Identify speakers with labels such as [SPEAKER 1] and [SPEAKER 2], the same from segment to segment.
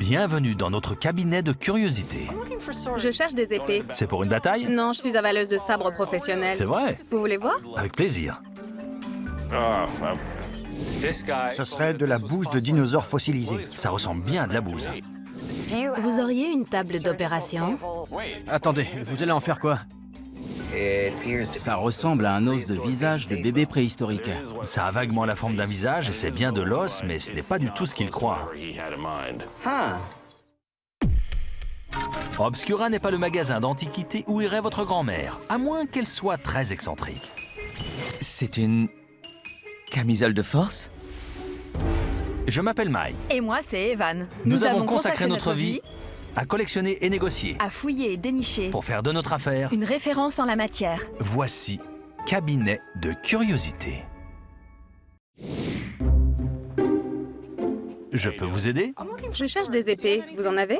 [SPEAKER 1] Bienvenue dans notre cabinet de curiosité.
[SPEAKER 2] Je cherche des épées.
[SPEAKER 1] C'est pour une bataille?
[SPEAKER 2] Non, je suis avaleuse de sabre professionnel.
[SPEAKER 1] C'est vrai?
[SPEAKER 2] Vous voulez voir?
[SPEAKER 1] Avec plaisir.
[SPEAKER 3] Ce serait de la bouse de dinosaures fossilisés.
[SPEAKER 1] Ça ressemble bien à de la bouse.
[SPEAKER 2] Vous auriez une table d'opération?
[SPEAKER 4] Attendez, vous allez en faire quoi? Ça ressemble à un os de visage de bébé préhistorique.
[SPEAKER 1] Ça a vaguement la forme d'un visage et c'est bien de l'os, mais ce n'est pas du tout ce qu'il croit. Obscura n'est pas le magasin d'antiquités où irait votre grand-mère, à moins qu'elle soit très excentrique.
[SPEAKER 5] C'est une camisole de force?
[SPEAKER 1] Je m'appelle Mike.
[SPEAKER 6] Et moi, c'est Evan.
[SPEAKER 1] Nous avons consacré notre vie à collectionner et négocier
[SPEAKER 6] à fouiller et dénicher
[SPEAKER 1] pour faire de notre affaire
[SPEAKER 6] une référence en la matière.
[SPEAKER 1] Voici Cabinet de curiosité. Je peux vous aider?
[SPEAKER 2] Je cherche des épées. Vous en avez?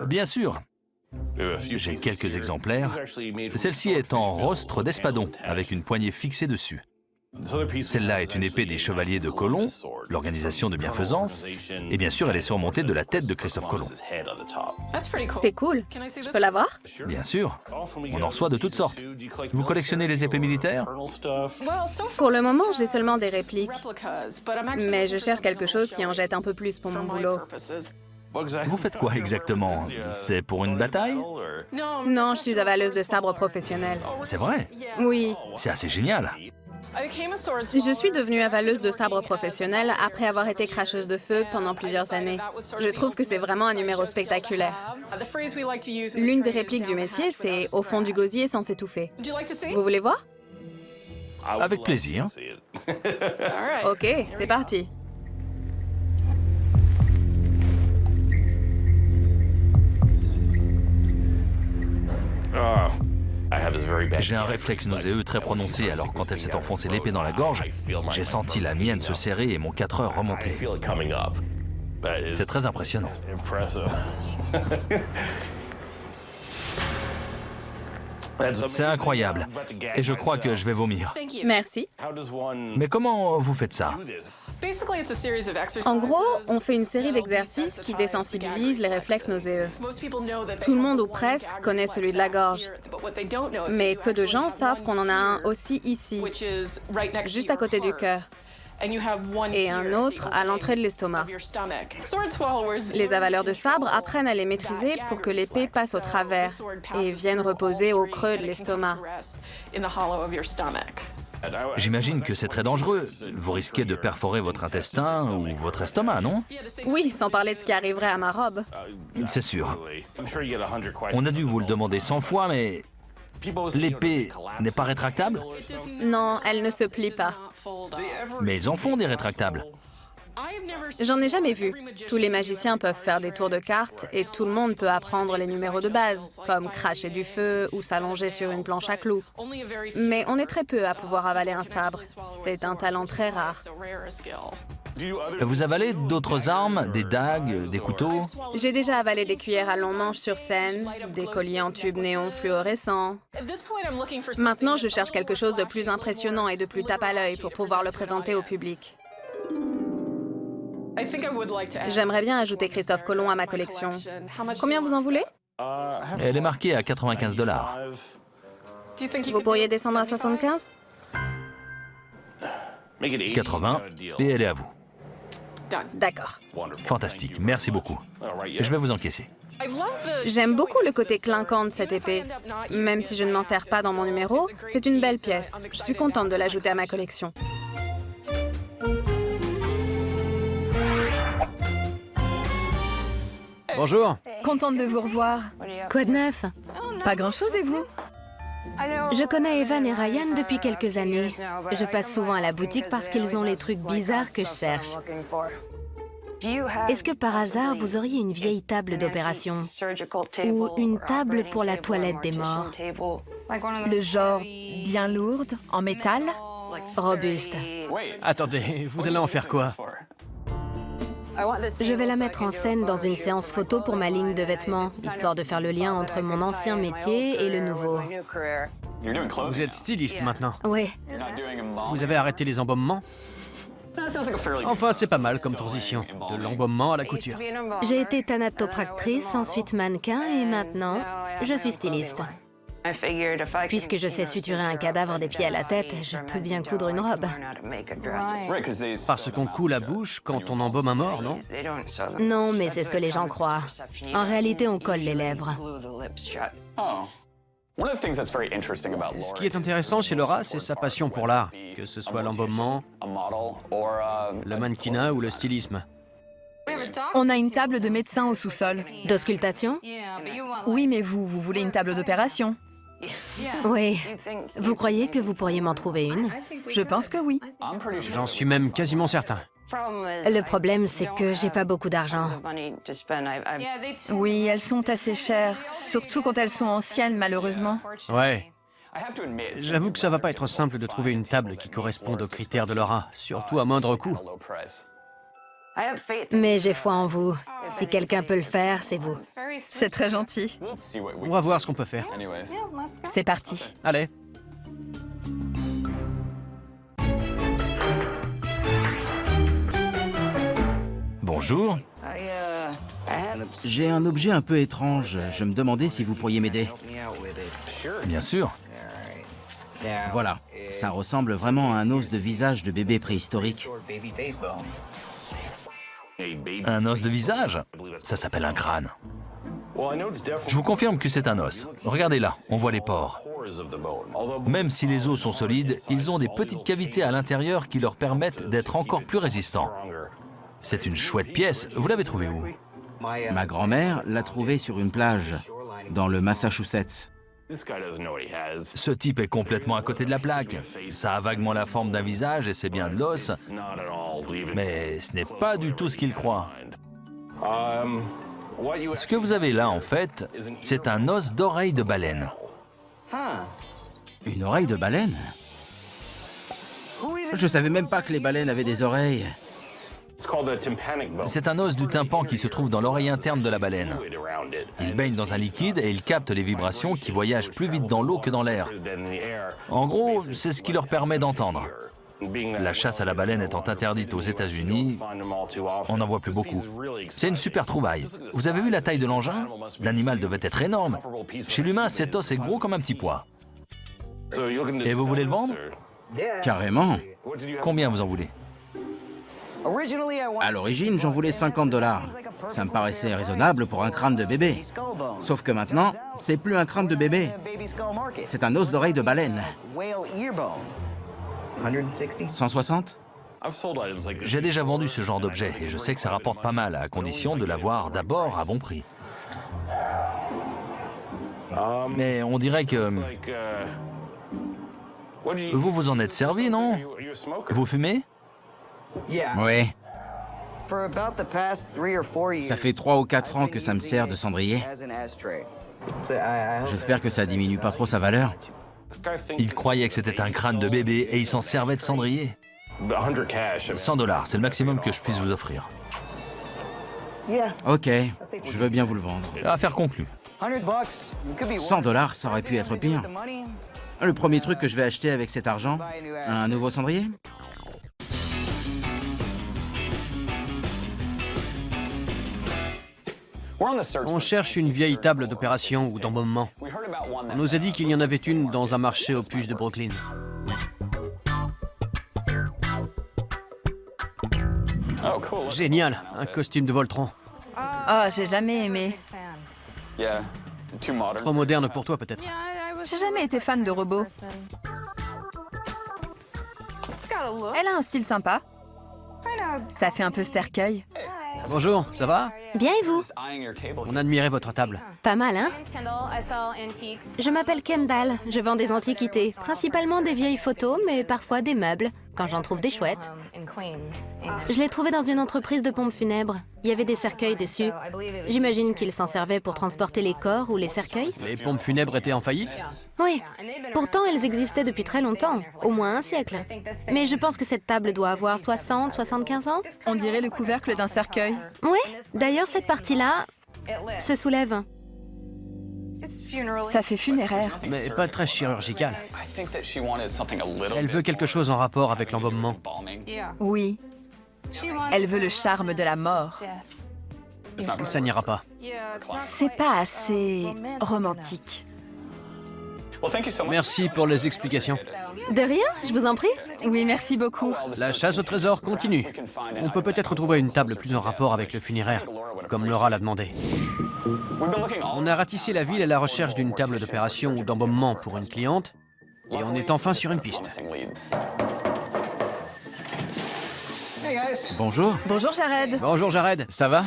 [SPEAKER 1] Bien sûr. J'ai quelques exemplaires. Celle-ci est en rostre d'espadon, avec une poignée fixée dessus. Celle-là est une épée des chevaliers de Colomb, l'organisation de bienfaisance, et bien sûr, elle est surmontée de la tête de Christophe Colomb.
[SPEAKER 2] C'est cool. Je peux l'avoir?
[SPEAKER 1] Bien sûr, on en reçoit de toutes sortes. Vous collectionnez les épées militaires?
[SPEAKER 2] Pour le moment, j'ai seulement des répliques. Mais je cherche quelque chose qui en jette un peu plus pour mon boulot.
[SPEAKER 1] Vous faites quoi exactement? C'est pour une bataille?
[SPEAKER 2] Non, je suis avaleuse de sabre professionnel.
[SPEAKER 1] C'est vrai?
[SPEAKER 2] Oui.
[SPEAKER 1] C'est assez génial.
[SPEAKER 2] Je suis devenue avaleuse de sabre professionnel après avoir été cracheuse de feu pendant plusieurs années. Je trouve que c'est vraiment un numéro spectaculaire. L'une des répliques du métier, c'est « au fond du gosier sans s'étouffer ». Vous voulez voir?
[SPEAKER 1] Avec plaisir.
[SPEAKER 2] Ok, c'est parti.
[SPEAKER 1] J'ai un réflexe nauséeux très prononcé, alors quand elle s'est enfoncée l'épée dans la gorge, j'ai senti la mienne se serrer et mon 4 heures remonter. C'est très impressionnant. C'est incroyable. Et je crois que je vais vomir.
[SPEAKER 2] Merci.
[SPEAKER 1] Mais comment vous faites ça?
[SPEAKER 2] En gros, on fait une série d'exercices qui désensibilisent les réflexes nauséeux. Tout le monde ou presque connaît celui de la gorge. Mais peu de gens savent qu'on en a un aussi ici, juste à côté du cœur, et un autre à l'entrée de l'estomac. Les avaleurs de sabre apprennent à les maîtriser pour que l'épée passe au travers et vienne reposer au creux de l'estomac.
[SPEAKER 1] J'imagine que c'est très dangereux. Vous risquez de perforer votre intestin ou votre estomac, non?
[SPEAKER 2] Oui, sans parler de ce qui arriverait à ma robe.
[SPEAKER 1] C'est sûr. On a dû vous le demander 100 fois, mais l'épée n'est pas rétractable?
[SPEAKER 2] Non, elle ne se plie pas.
[SPEAKER 1] Mais ils en font des rétractables.
[SPEAKER 2] J'en ai jamais vu. Tous les magiciens peuvent faire des tours de cartes et tout le monde peut apprendre les numéros de base, comme cracher du feu ou s'allonger sur une planche à clous. Mais on est très peu à pouvoir avaler un sabre. C'est un talent très rare.
[SPEAKER 1] Vous avalez d'autres armes, des dagues, des couteaux?
[SPEAKER 2] J'ai déjà avalé des cuillères à long manche sur scène, des colliers en tube néon fluorescent. Maintenant, je cherche quelque chose de plus impressionnant et de plus tape à l'œil pour pouvoir le présenter au public. J'aimerais bien ajouter Christophe Colomb à ma collection. Combien vous en voulez?
[SPEAKER 1] Elle est marquée à 95 $.
[SPEAKER 2] Vous pourriez descendre à 75?
[SPEAKER 1] 80, et elle est à vous.
[SPEAKER 2] D'accord.
[SPEAKER 1] Fantastique, merci beaucoup. Je vais vous encaisser.
[SPEAKER 2] J'aime beaucoup le côté clinquant de cette épée. Même si je ne m'en sers pas dans mon numéro, c'est une belle pièce. Je suis contente de l'ajouter à ma collection.
[SPEAKER 4] Bonjour.
[SPEAKER 6] Contente de vous revoir.
[SPEAKER 2] Quoi de neuf?
[SPEAKER 6] Pas grand-chose et vous?
[SPEAKER 7] Je connais Evan et Ryan depuis quelques années. Je passe souvent à la boutique parce qu'ils ont les trucs bizarres que je cherche. Est-ce que par hasard, vous auriez une vieille table d'opération ou une table pour la toilette des morts?
[SPEAKER 6] Le genre bien lourde, en métal?
[SPEAKER 7] Robuste.
[SPEAKER 4] Attendez, vous allez en faire quoi?
[SPEAKER 7] Je vais la mettre en scène dans une séance photo pour ma ligne de vêtements, histoire de faire le lien entre mon ancien métier et le nouveau.
[SPEAKER 4] Vous êtes styliste maintenant.
[SPEAKER 7] Ouais.
[SPEAKER 4] Vous avez arrêté les embaumements? Enfin, c'est pas mal comme transition, de l'embaumement à la couture.
[SPEAKER 7] J'ai été thanatopractrice, ensuite mannequin et maintenant, je suis styliste. Puisque je sais suturer un cadavre des pieds à la tête, je peux bien coudre une robe.
[SPEAKER 4] Parce qu'on coud la bouche quand on embaume un mort, non?
[SPEAKER 7] Non, mais c'est ce que les gens croient. En réalité, on colle les lèvres.
[SPEAKER 4] Ce qui est intéressant chez Laura, c'est sa passion pour l'art, que ce soit l'embaumement, le mannequinat ou le stylisme.
[SPEAKER 6] On a une table de médecin au sous-sol.
[SPEAKER 7] D'auscultation?
[SPEAKER 6] Oui, mais vous voulez une table d'opération?
[SPEAKER 7] Oui. Vous croyez que vous pourriez m'en trouver une?
[SPEAKER 6] Je pense que oui.
[SPEAKER 4] J'en suis même quasiment certain.
[SPEAKER 7] Le problème, c'est que j'ai pas beaucoup d'argent.
[SPEAKER 6] Oui, elles sont assez chères, surtout quand elles sont anciennes, malheureusement.
[SPEAKER 4] Ouais. J'avoue que ça va pas être simple de trouver une table qui corresponde aux critères de Laura, surtout à moindre coût.
[SPEAKER 7] Mais j'ai foi en vous. Si quelqu'un peut le faire, c'est vous.
[SPEAKER 6] C'est très gentil.
[SPEAKER 4] On va voir ce qu'on peut faire.
[SPEAKER 6] C'est parti.
[SPEAKER 4] Allez.
[SPEAKER 1] Bonjour.
[SPEAKER 4] J'ai un objet un peu étrange. Je me demandais si vous pourriez m'aider.
[SPEAKER 1] Bien sûr.
[SPEAKER 4] Voilà. Ça ressemble vraiment à un os de visage de bébé préhistorique.
[SPEAKER 1] Un os de visage? Ça s'appelle un crâne. Je vous confirme que c'est un os. Regardez là, on voit les pores. Même si les os sont solides, ils ont des petites cavités à l'intérieur qui leur permettent d'être encore plus résistants. C'est une chouette pièce. Vous l'avez trouvée où?
[SPEAKER 4] Ma grand-mère l'a trouvé sur une plage, dans le Massachusetts.
[SPEAKER 1] Ce type est complètement à côté de la plaque. Ça a vaguement la forme d'un visage et c'est bien de l'os, mais ce n'est pas du tout ce qu'il croit. Ce que vous avez là, en fait, c'est un os d'oreille de baleine.
[SPEAKER 4] Une oreille de baleine? Je savais même pas que les baleines avaient des oreilles.
[SPEAKER 1] C'est un os du tympan qui se trouve dans l'oreille interne de la baleine. Il baigne dans un liquide et il capte les vibrations qui voyagent plus vite dans l'eau que dans l'air. En gros, c'est ce qui leur permet d'entendre. La chasse à la baleine étant interdite aux États-Unis, on n'en voit plus beaucoup. C'est une super trouvaille. Vous avez vu la taille de l'engin? L'animal devait être énorme. Chez l'humain, cet os est gros comme un petit pois. Et vous voulez le vendre?
[SPEAKER 4] Carrément.
[SPEAKER 1] Combien vous en voulez?
[SPEAKER 4] À l'origine, j'en voulais 50 $. Ça me paraissait raisonnable pour un crâne de bébé. Sauf que maintenant, c'est plus un crâne de bébé. C'est un os d'oreille de baleine. 160?
[SPEAKER 1] J'ai déjà vendu ce genre d'objet et je sais que ça rapporte pas mal, à condition de l'avoir d'abord à bon prix. Mais on dirait que... Vous vous en êtes servi, non? Vous fumez?
[SPEAKER 4] Oui. Ça fait 3 ou 4 ans que ça me sert de cendrier. J'espère que ça diminue pas trop sa valeur.
[SPEAKER 1] Il croyait que c'était un crâne de bébé et il s'en servait de cendrier. 100 $, c'est le maximum que je puisse vous offrir.
[SPEAKER 4] Ok, je veux bien vous le vendre.
[SPEAKER 1] Affaire conclue.
[SPEAKER 4] 100 $, ça aurait pu être pire. Le premier truc que je vais acheter avec cet argent, un nouveau cendrier? On cherche une vieille table d'opération ou d'embaumement. On nous a dit qu'il y en avait une dans un marché aux puces de Brooklyn. Génial, un costume de Voltron.
[SPEAKER 6] Oh, j'ai jamais aimé.
[SPEAKER 4] Trop moderne pour toi peut-être.
[SPEAKER 6] J'ai jamais été fan de robots. Elle a un style sympa. Ça fait un peu cercueil.
[SPEAKER 4] Bonjour, ça va?
[SPEAKER 7] Bien et vous?
[SPEAKER 4] On admirait votre table.
[SPEAKER 7] Pas mal, hein? Je m'appelle Kendall, je vends des antiquités, principalement des vieilles photos, mais parfois des meubles, quand j'en trouve des chouettes. Je l'ai trouvé dans une entreprise de pompes funèbres. Il y avait des cercueils dessus. J'imagine qu'ils s'en servaient pour transporter les corps ou les cercueils.
[SPEAKER 4] Les pompes funèbres étaient en faillite?
[SPEAKER 7] Oui. Pourtant, elles existaient depuis très longtemps, au moins un siècle. Mais je pense que cette table doit avoir 60, 75 ans.
[SPEAKER 6] On dirait le couvercle d'un cercueil.
[SPEAKER 7] Oui. D'ailleurs, cette partie-là se soulève.
[SPEAKER 6] Ça fait funéraire.
[SPEAKER 8] Mais pas très chirurgical. Elle veut quelque chose en rapport avec l'embaumement.
[SPEAKER 6] Oui. Elle veut le charme de la mort.
[SPEAKER 8] Ça n'ira pas.
[SPEAKER 6] C'est pas assez romantique.
[SPEAKER 8] Merci pour les explications.
[SPEAKER 7] De rien, je vous en prie.
[SPEAKER 6] Oui, merci beaucoup.
[SPEAKER 8] La chasse au trésor continue. On peut peut-être trouver une table plus en rapport avec le funéraire, comme Laura l'a demandé. On a ratissé la ville à la recherche d'une table d'opération ou d'embaumement pour une cliente, et on est enfin sur une piste.
[SPEAKER 4] Bonjour.
[SPEAKER 6] Bonjour Jared.
[SPEAKER 8] Bonjour Jared, ça va?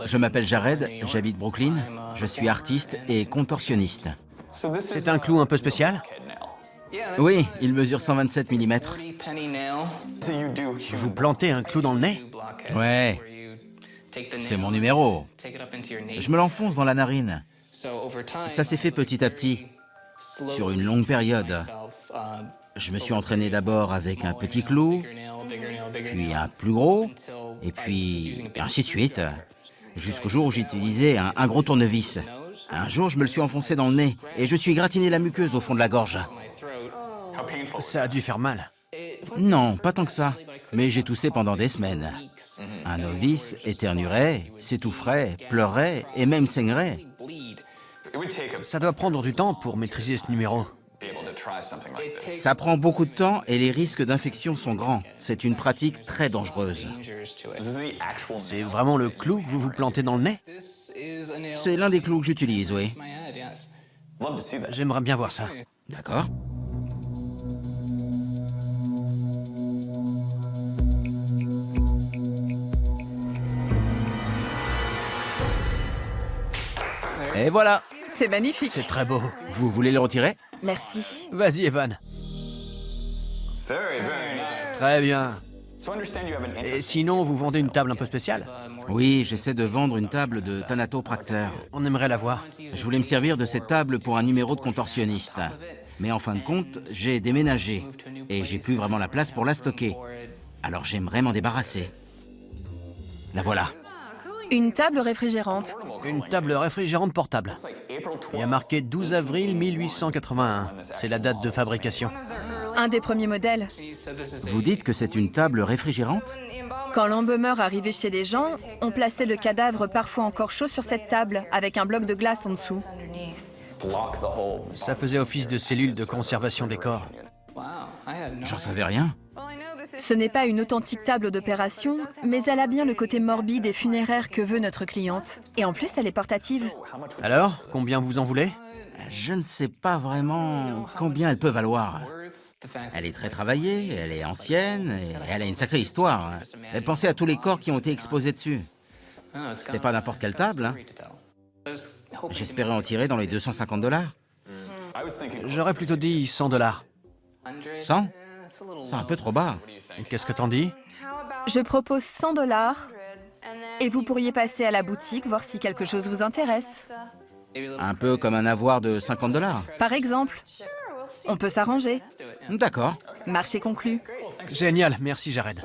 [SPEAKER 4] Je m'appelle Jared, j'habite Brooklyn. Je suis artiste et contorsionniste.
[SPEAKER 8] C'est un clou un peu spécial?
[SPEAKER 4] Oui, il mesure 127 mm.
[SPEAKER 8] Vous plantez un clou dans le nez?
[SPEAKER 4] Ouais, c'est mon numéro. Je me l'enfonce dans la narine. Ça s'est fait petit à petit, sur une longue période. Je me suis entraîné d'abord avec un petit clou, puis un plus gros, et puis ainsi de suite, jusqu'au jour où j'utilisais un gros tournevis. Un jour, je me le suis enfoncé dans le nez, et je suis gratiné la muqueuse au fond de la gorge.
[SPEAKER 8] Ça a dû faire mal.
[SPEAKER 4] Non, pas tant que ça, mais j'ai toussé pendant des semaines. Un novice éternuerait, s'étoufferait, pleurait et même saignerait.
[SPEAKER 8] Ça doit prendre du temps pour maîtriser ce numéro.
[SPEAKER 4] Ça prend beaucoup de temps et les risques d'infection sont grands. C'est une pratique très dangereuse.
[SPEAKER 8] C'est vraiment le clou que vous vous plantez dans le nez?
[SPEAKER 4] C'est l'un des clous que j'utilise, oui.
[SPEAKER 8] J'aimerais bien voir ça.
[SPEAKER 4] D'accord. Et voilà.
[SPEAKER 6] C'est magnifique.
[SPEAKER 8] C'est très beau.
[SPEAKER 4] Vous voulez le retirer?
[SPEAKER 6] Merci.
[SPEAKER 8] Vas-y, Evan. Très bien. Et sinon, vous vendez une table un peu spéciale?
[SPEAKER 4] Oui, j'essaie de vendre une table de thanatopracteur.
[SPEAKER 8] On aimerait la voir.
[SPEAKER 4] Je voulais me servir de cette table pour un numéro de contorsionniste. Mais en fin de compte, j'ai déménagé et j'ai plus vraiment la place pour la stocker. Alors j'aimerais m'en débarrasser. La voilà.
[SPEAKER 6] Une table réfrigérante.
[SPEAKER 8] Une table réfrigérante portable. Il y a marqué 12 avril 1881. C'est la date de fabrication.
[SPEAKER 6] Un des premiers modèles.
[SPEAKER 4] Vous dites que c'est une table réfrigérante?
[SPEAKER 6] Quand l'embaumeur arrivait chez les gens, on plaçait le cadavre parfois encore chaud sur cette table, avec un bloc de glace en dessous.
[SPEAKER 8] Ça faisait office de cellule de conservation des corps.
[SPEAKER 4] J'en savais rien.
[SPEAKER 6] Ce n'est pas une authentique table d'opération, mais elle a bien le côté morbide et funéraire que veut notre cliente. Et en plus, elle est portative.
[SPEAKER 8] Alors, combien vous en voulez?
[SPEAKER 4] Je ne sais pas vraiment combien elle peut valoir. Elle est très travaillée, elle est ancienne, et elle a une sacrée histoire. Pensez à tous les corps qui ont été exposés dessus. C'était pas n'importe quelle table, hein. J'espérais en tirer dans les $250.
[SPEAKER 8] J'aurais plutôt dit 100 $.
[SPEAKER 4] 100? C'est un peu trop bas.
[SPEAKER 8] Qu'est-ce que t'en dis?
[SPEAKER 6] Je propose 100 $ et vous pourriez passer à la boutique, voir si quelque chose vous intéresse.
[SPEAKER 4] Un peu comme un avoir de $50.
[SPEAKER 6] Par exemple, on peut s'arranger.
[SPEAKER 4] D'accord.
[SPEAKER 6] Marché conclu.
[SPEAKER 8] Génial, merci Jared.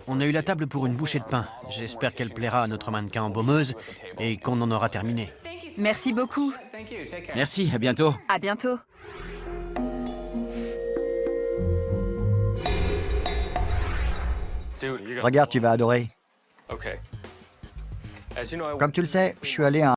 [SPEAKER 8] On a eu la table pour une bouchée de pain. J'espère qu'elle plaira à notre mannequin embaumeuse et qu'on en aura terminé.
[SPEAKER 6] Merci beaucoup.
[SPEAKER 4] Merci, à bientôt.
[SPEAKER 6] À bientôt.
[SPEAKER 3] Regarde, tu vas adorer. Comme tu le sais, je suis allé à un